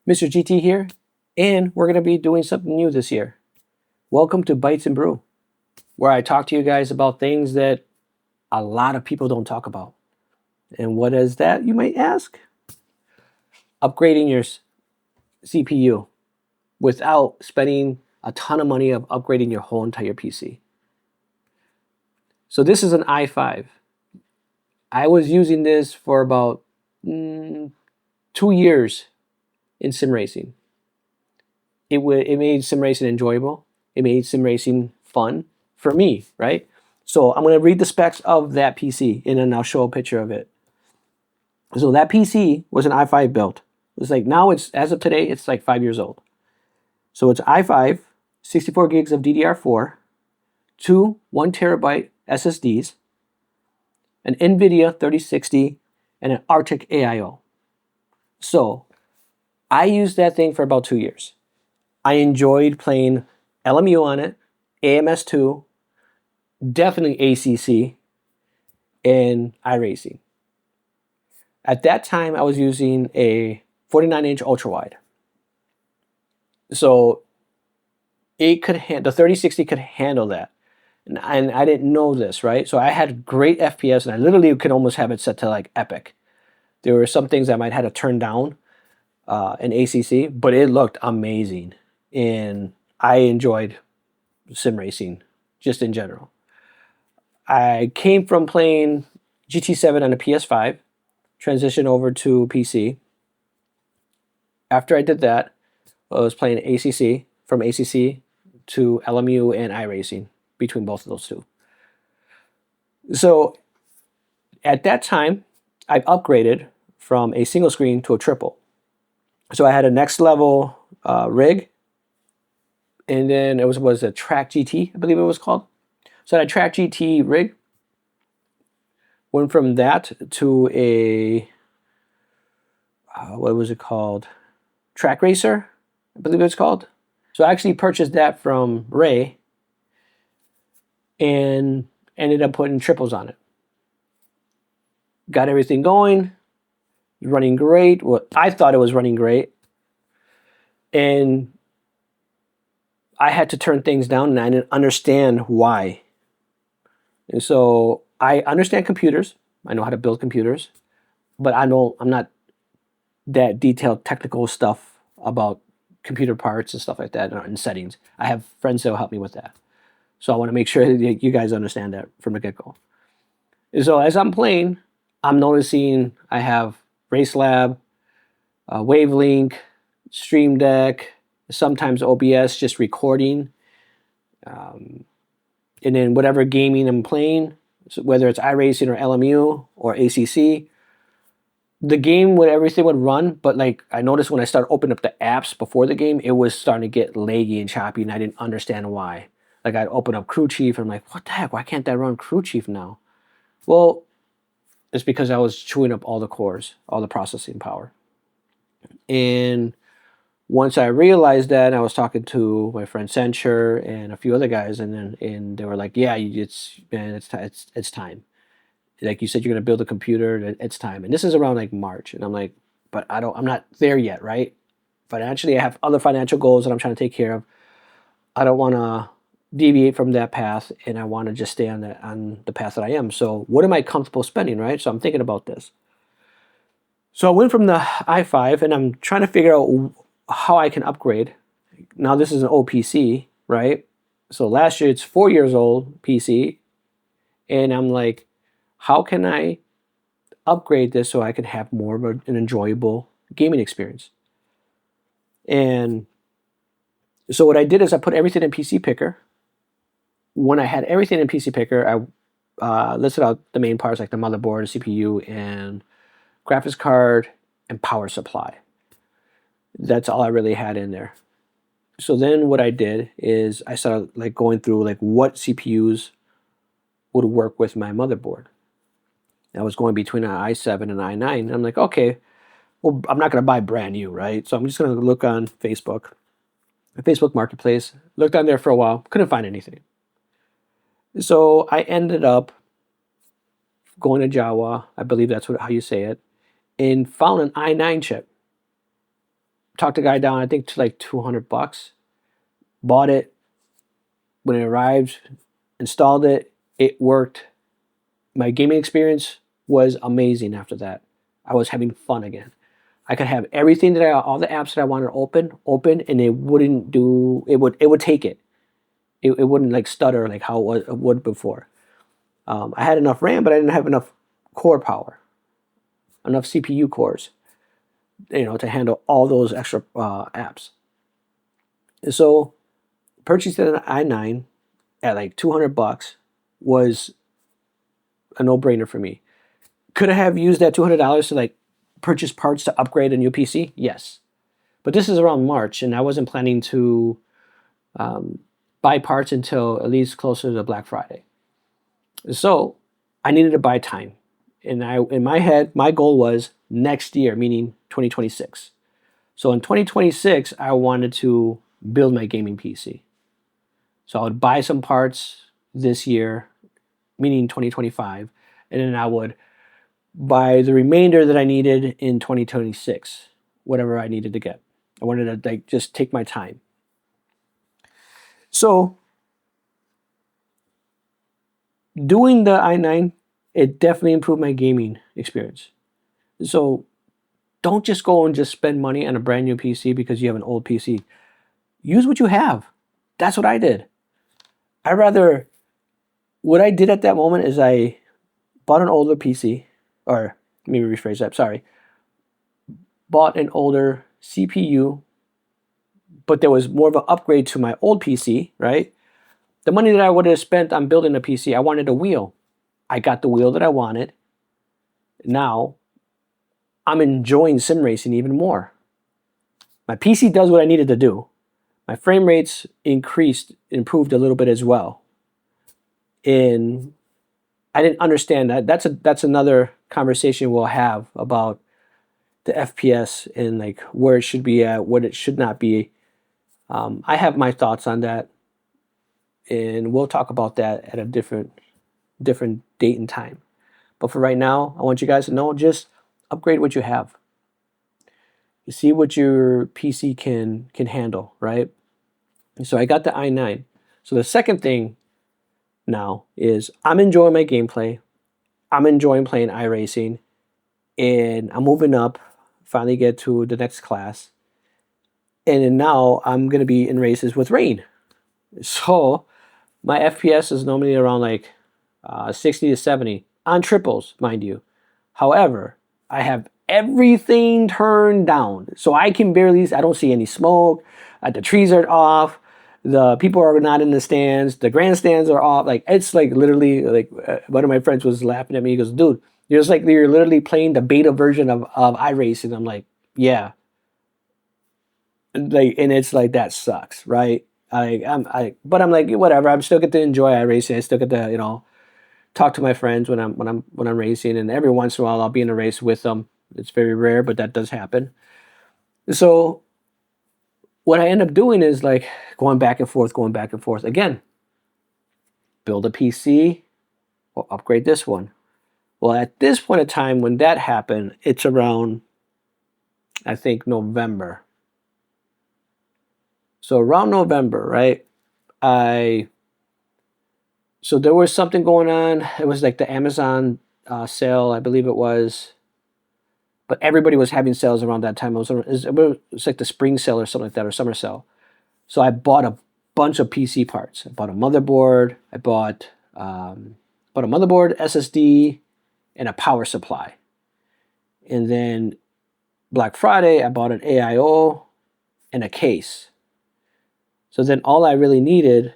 Mr. GT here, and we're going to be doing something new this year. Welcome to Bytes Brew, where I talk to you guys about things that a lot of people don't talk about. And what is that, you might ask? Upgrading your CPU without spending a ton of money of upgrading your whole entire PC. So this is an i5. I was using this for about 2 years in sim racing. It made sim racing enjoyable. It made sim racing fun for me, right? So I'm going to read the specs of that PC, and then I'll show a picture of it. So that PC was an i5 build. It's like now as of today, it's like 5 years old. So it's i5, 64 gigs of DDR4, two 1 terabyte SSDs, an NVIDIA 3060, and an Arctic AIO. So I used that thing for about 2 years. I enjoyed playing LMU on it, AMS2, definitely ACC, and iRacing. At that time, I was using a 49-inch ultra-wide. So it could the 3060 could handle that. And I didn't know this, right? So I had great FPS, and I literally could almost have it set to like epic. There were some things I might have to turn down in ACC, but it looked amazing. And I enjoyed sim racing just in general. I came from playing GT7 on a PS5, transitioned over to PC. After I did that, I was playing ACC, from ACC to LMU and iRacing, between both of those two. So at that time, I upgraded from a single screen to a triple. So I had a next level rig, and then it was a Track GT, I believe it was called. So I had a Track GT rig. Went from that to a, what was it called? Track Racer, I believe it's called. So I actually purchased that from Ray and ended up putting triples on it. Got everything going, running great. Well, I thought it was running great. And I had to turn things down, and I didn't understand why. And so I understand computers. I know how to build computers, but I'm not that detailed technical stuff about computer parts and stuff like that and settings. I have friends that will help me with that. So I want to make sure that you guys understand that from the get-go. So as I'm playing, I'm noticing I have RaceLab, Wavelink, Stream Deck, sometimes OBS just recording, and then whatever gaming I'm playing, so whether it's iRacing or LMU or ACC, the game would everything would run, but like I noticed when I started opening up the apps before the game, it was starting to get laggy and choppy, and I didn't understand why. Like I'd open up Crew Chief, and I'm like, what the heck? Why can't that run Crew Chief now? Well, it's because I was chewing up all the cores, all the processing power. And once I realized that, I was talking to my friend Censure and a few other guys, and they were like, "Yeah, it's time. Like you said, you're gonna build a computer. It's time." And this is around like March, and I'm like, "But I'm not there yet, right? Financially, I have other financial goals that I'm trying to take care of. I don't want to deviate from that path, and I want to just stay on the path that I am. So, what am I comfortable spending, right? So I'm thinking about this. So I went from the i5, and I'm trying to figure out how I can upgrade. Now this is an old PC, right? So last year it's 4 years old PC, and I'm like, how can I upgrade this so I can have more of an enjoyable gaming experience? And so what I did is I put everything in PC Picker. When I had everything in PC Picker, I listed out the main parts like the motherboard, CPU, and graphics card, and power supply. That's all I really had in there. So then what I did is I started like going through like what CPUs would work with my motherboard. I was going between an i7 and i9. And I'm like, okay, well, I'm not going to buy brand new, right? So I'm just going to look on Facebook Marketplace. Looked on there for a while, couldn't find anything. So I ended up going to Jawa, I believe that's how you say it, and found an i9 chip. talked the guy down, I think, to like $200. Bought it. When it arrived, installed it. It worked. My gaming experience was amazing after that. I was having fun again. I could have everything all the apps that I wanted open, and it wouldn't do. It would take it. It wouldn't like stutter like how it would before. I had enough RAM, but I didn't have enough core power, enough CPU cores, to handle all those extra apps. And so purchasing an i9 at like $200 was a no-brainer for me. Could I have used that $200 to like purchase parts to upgrade a new PC? Yes. But this is around March, and I wasn't planning to buy parts until at least closer to Black Friday. So I needed to buy time. And in my head, my goal was next year, meaning 2026. So in 2026, I wanted to build my gaming PC. So I would buy some parts this year, meaning 2025, and then I would buy the remainder that I needed in 2026, whatever I needed to get. I wanted to like just take my time. So doing the i9, it definitely improved my gaming experience. So don't just go and just spend money on a brand new PC because you have an old PC. Use what you have. That's what I did. What I did at that moment is I bought an older PC, or let me rephrase that, sorry. Bought an older CPU, but there was more of an upgrade to my old PC, right? The money that I would have spent on building a PC, I wanted a wheel. I got the wheel that I wanted. Now, I'm enjoying sim racing even more. My PC does what I needed to do. My frame rates improved a little bit as well. And I didn't understand that. That's another conversation we'll have about the FPS and like where it should be at, what it should not be. I have my thoughts on that, and we'll talk about that at a different date and time. But for right now, I want you guys to know, just upgrade what you have. You see what your PC can handle, right? So I got the i9. So the second thing now is I'm enjoying my gameplay. I'm enjoying playing iRacing, and I'm moving up, finally get to the next class. And then now I'm going to be in races with rain. So my FPS is normally around like 60 to 70 on triples, mind you. However, I have everything turned down. So I don't see any smoke. The trees are off. The people are not in the stands. The grandstands are off. Like, it's like literally, like one of my friends was laughing at me. He goes, dude, you're literally playing the beta version of iRacing. I'm like, yeah. Like, and it's like, that sucks, right? But I'm like, whatever. I'm still get to enjoy iRacing. I still get to, talk to my friends when I'm racing, and every once in a while I'll be in a race with them. It's very rare, but that does happen. So what I end up doing is like going back and forth again. Build a PC or upgrade this one. Well, at this point in time, when that happened, it's around, I think, November. So around November, right? So there was something going on. It was like the Amazon sale, I believe it was. But everybody was having sales around that time. It was like the spring sale or something like that, or summer sale. So I bought a bunch of PC parts. I bought a motherboard. I bought a motherboard, SSD, and a power supply. And then Black Friday, I bought an AIO and a case. So then all I really needed,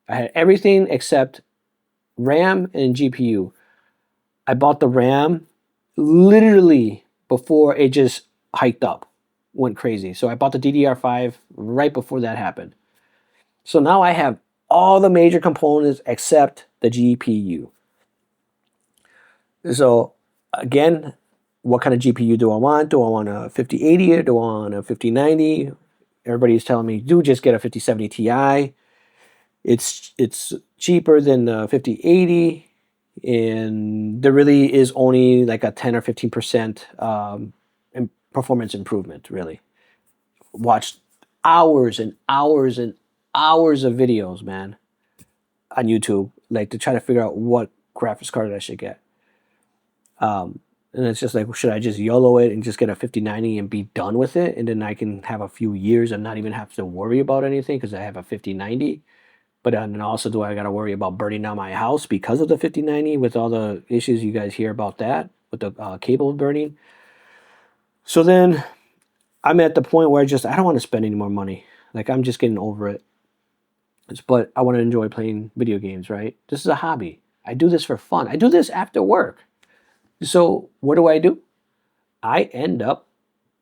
I had everything except RAM and GPU. I bought the RAM literally before it just hiked up, went crazy. So I bought the DDR5 right before that happened. So now I have all the major components except the GPU. So again, what kind of GPU do I want? Do I want a 5080 or do I want a 5090? Everybody's telling me, dude, just get a 5070 Ti. It's cheaper than the 5080. And there really is only like a 10 or 15% performance improvement, really. watched hours and hours and hours of videos, man, on YouTube, like to try to figure out what graphics card I should get. And it's just like, should I just YOLO it and just get a 5090 and be done with it? And then I can have a few years and not even have to worry about anything because I have a 5090. But then also, do I got to worry about burning down my house because of the 5090 with all the issues you guys hear about that with the cable burning? So then I'm at the point where I don't want to spend any more money. Like, I'm just getting over it. But I want to enjoy playing video games, right? This is a hobby. I do this for fun. I do this after work. So what do? I end up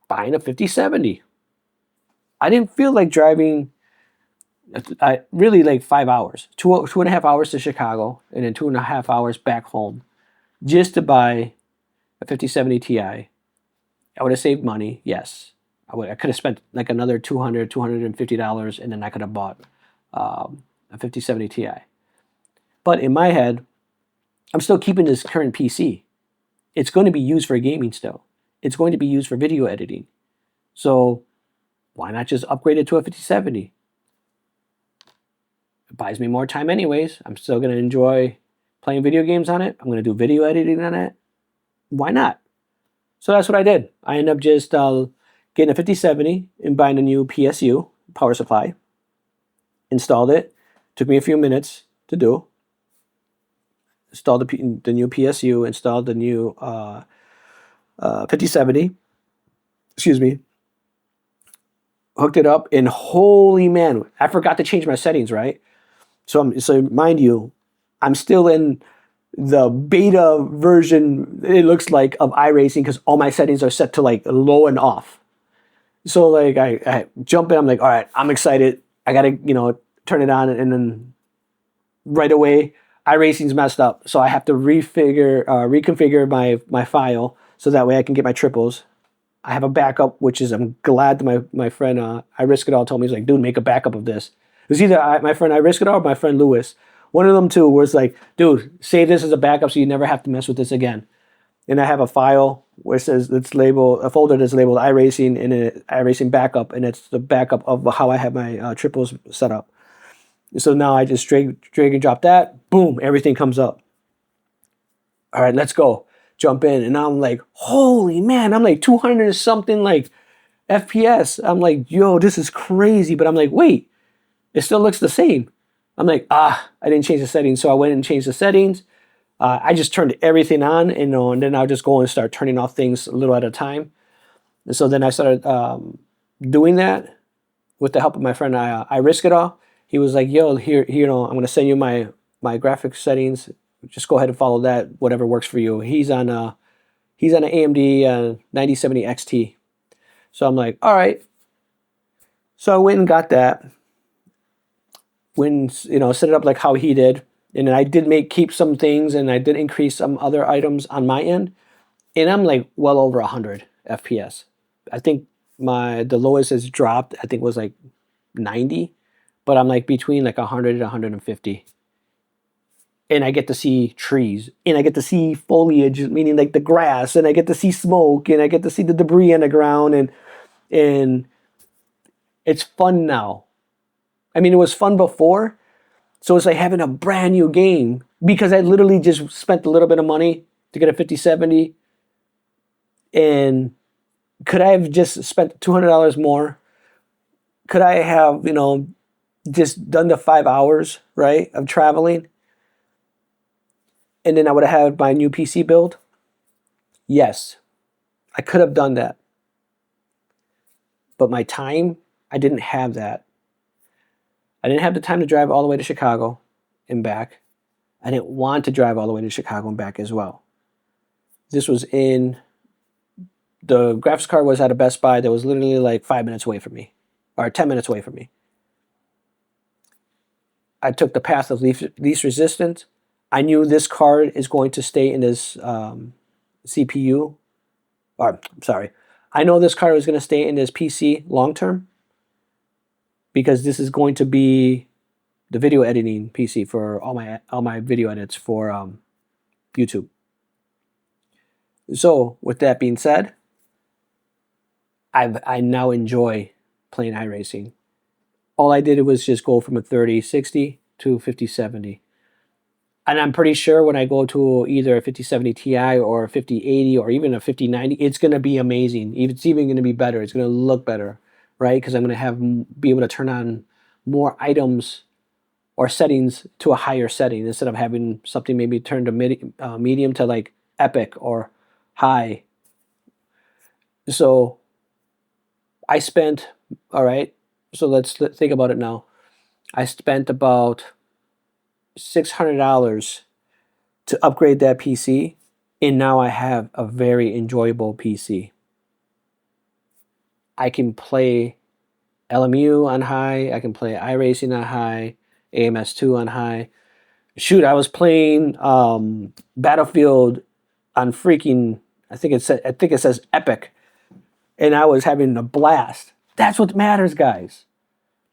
buying a 5070. I didn't feel like driving really like 5 hours, 2.5 hours to Chicago, and then 2.5 hours back home just to buy a 5070 Ti. I would have saved money, yes. I could have spent like another $250, and then I could have bought a 5070 Ti. But in my head, I'm still keeping this current PC. It's going to be used for gaming still. It's going to be used for video editing. So why not just upgrade it to a 5070? It buys me more time anyways. I'm still going to enjoy playing video games on it. I'm going to do video editing on it. Why not? So that's what I did. I ended up just getting a 5070 and buying a new PSU, power supply. Installed it. Took me a few minutes to do. Installed the new PSU, installed the new 5070. Excuse me. Hooked it up, and holy man, I forgot to change my settings, right? So mind you, I'm still in the beta version, it looks like, of iRacing because all my settings are set to like low and off. So like I jump in, I'm like, all right, I'm excited. I gotta, turn it on, and then right away, iRacing's messed up. So I have to reconfigure my file so that way I can get my triples. I have a backup, which is, I'm glad that my friend iRiskItAll told me, he's like, dude, make a backup of this. It was either my friend iRiskItAll or my friend Lewis. One of them two was like, dude, save this as a backup so you never have to mess with this again. And I have a file where it says it's labeled, a folder that's labeled iRacing, and iRacing backup, and it's the backup of how I have my triples set up. So now I just drag and drop that, boom, everything comes up. All right, let's go. Jump in, and I'm like, holy man, I'm like 200 something like FPS. I'm like, yo, this is crazy. But I'm like, wait, it still looks the same. I'm like, I didn't change the settings. So I went and changed the settings. I just turned everything on, and then I'll just go and start turning off things a little at a time. And so then I started doing that with the help of my friend iRiskItAll. He was like, yo, here, I'm going to send you my graphics settings. Just go ahead and follow that, whatever works for you. He's on an AMD 9070 XT. So I'm like, all right. So I went and got that. Set it up like how he did. And then I did keep some things, and I did increase some other items on my end. And I'm like well over 100 FPS. I think the lowest has dropped, I think was like 90. But I'm like between like 100 and 150. And I get to see trees, and I get to see foliage, meaning like the grass, and I get to see smoke, and I get to see the debris on the ground, and it's fun now. I mean, it was fun before, so it's like having a brand new game because I literally just spent a little bit of money to get a 5070, and could I have just spent $200 more? Could I have, just done the 5 hours, right, of traveling? And then I would have had my new PC build? Yes, I could have done that. But my time, I didn't have that. I didn't have the time to drive all the way to Chicago and back. I didn't want to drive all the way to Chicago and back as well. The graphics card was at a Best Buy that was literally like 5 minutes away from me, or 10 minutes away from me. I took the path of least resistance. I knew this card is going to stay in this CPU. I know this card is going to stay in this PC long term because this is going to be the video editing PC for all my video edits for YouTube. So with that being said, I now enjoy playing iRacing. All I did was just go from a 3060 to 5070. And I'm pretty sure when I go to either a 5070 Ti or a 5080 or even a 5090, it's going to be amazing. It's even going to be better. It's going to look better, right? Because I'm going to be able to turn on more items or settings to a higher setting instead of having something maybe turned to medium to like epic or high. So I spent, all right, so let's think about it now. I spent about $600 to upgrade that PC, and now I have a very enjoyable PC. I can play LMU on high, I can play iRacing on high, AMS2 on high. Shoot, I was playing Battlefield on freaking, I think it says epic, and I was having a blast. That's what matters, guys.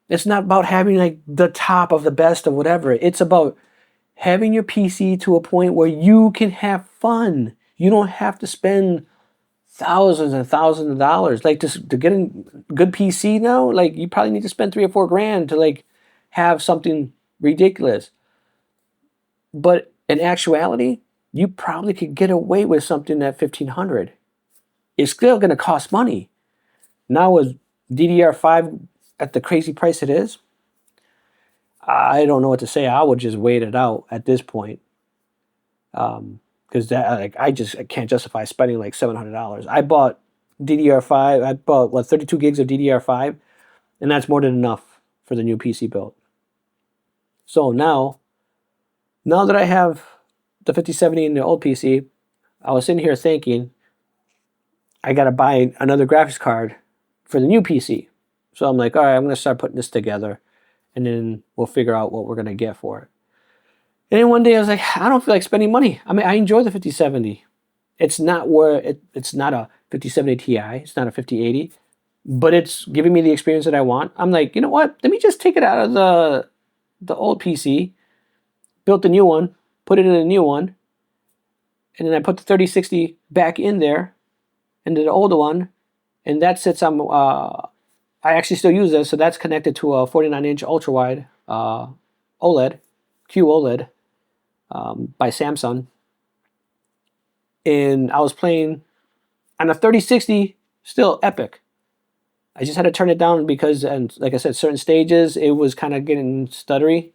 It's not about having like the top of the best of whatever. It's about having your PC to a point where you can have fun. You don't have to spend thousands and thousands of dollars. Like to get a good PC now, like you probably need to spend $3 or $4 to like have something ridiculous. But in actuality, you probably could get away with something at $1,500. It's still going to cost money. Now with DDR5 at the crazy price it is, I don't know what to say. I would just wait it out at this point, because I can't justify spending like $700. I bought DDR5. I bought 32 gigs of DDR5, and that's more than enough for the new PC build. So now that I have the 5070 in the old PC, I was sitting here thinking I got to buy another graphics card for the new PC. So I'm like, all right, I'm going to start putting this together, and then we'll figure out what we're going to get for it. And then one day I was like, I don't feel like spending money. I mean, I enjoy the 5070. It's not it's not a 5070 Ti. It's not a 5080, but it's giving me the experience that I want. I'm like, you know what? Let me just take it out of the old PC, built the new one, put it in a new one, and then I put the 3060 back in there, into the older one, and that sits on. I actually still use this, so that's connected to a 49-inch ultra wide OLED, QOLED. By Samsung, and I was playing on a 3060, still epic. I just had to turn it down because, and like I said, certain stages it was kind of getting stuttery,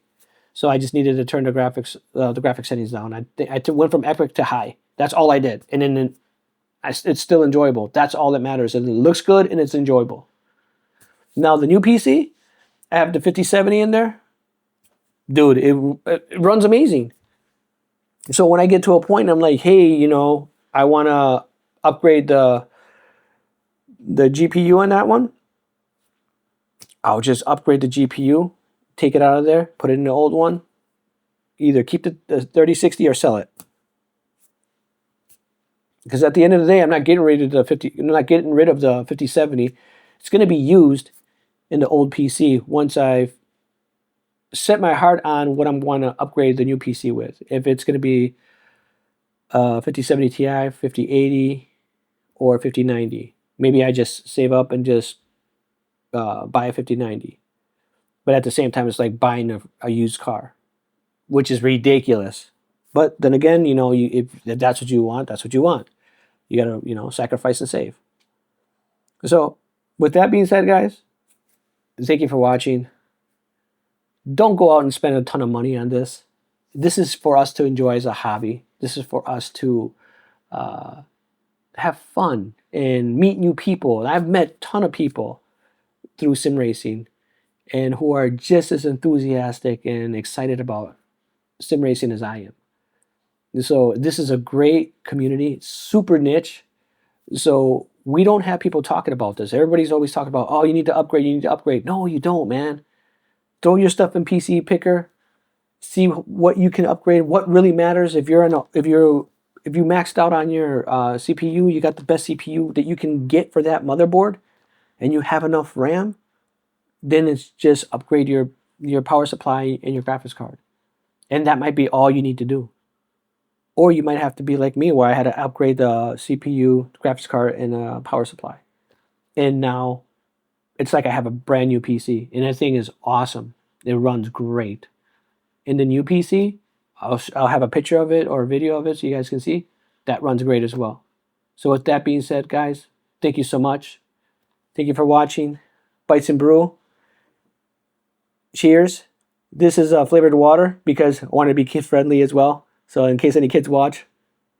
so I just needed to turn the graphic settings down. I went from epic to high. That's all I did, and then it's still enjoyable. That's all that matters. And it looks good and it's enjoyable. Now the new PC, I have the 5070 in there, dude. It runs amazing. So when I get to a point, I'm like, hey, I want to upgrade the GPU on that one. I'll just upgrade the GPU, take it out of there, put it in the old one. Either keep the 3060 or sell it. Because at the end of the day, I'm not getting rid of the 5070. It's going to be used in the old PC once I've set my heart on what I'm going to upgrade the new PC with. If it's going to be 5070 Ti, 5080, or 5090. Maybe I just save up and just buy a 5090. But at the same time, it's like buying a used car, which is ridiculous. But then again, if that's what you want, that's what you want. You got to, sacrifice and save. So with that being said, guys, thank you for watching. Don't go out and spend a ton of money on this. This is for us to enjoy as a hobby. This is for us to have fun and meet new people. And I've met a ton of people through sim racing and who are just as enthusiastic and excited about sim racing as I am. So this is a great community, super niche. So we don't have people talking about this. Everybody's always talking about, oh, you need to upgrade. No, you don't, man. Throw your stuff in PC Picker. See what you can upgrade. What really matters if you maxed out on your CPU, you got the best CPU that you can get for that motherboard, and you have enough RAM, then it's just upgrade your power supply and your graphics card, and that might be all you need to do. Or you might have to be like me, where I had to upgrade the CPU, the graphics card, and power supply, and now it's like I have a brand new PC, and that thing is awesome. It runs great. In the new PC, I'll have a picture of it or a video of it so you guys can see. That runs great as well. So with that being said, guys, thank you so much. Thank you for watching. Bytes Brew. Cheers. This is flavored water because I want to be kid friendly as well. So in case any kids watch,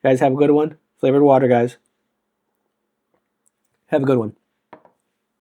guys have a good one. Flavored water, guys. Have a good one.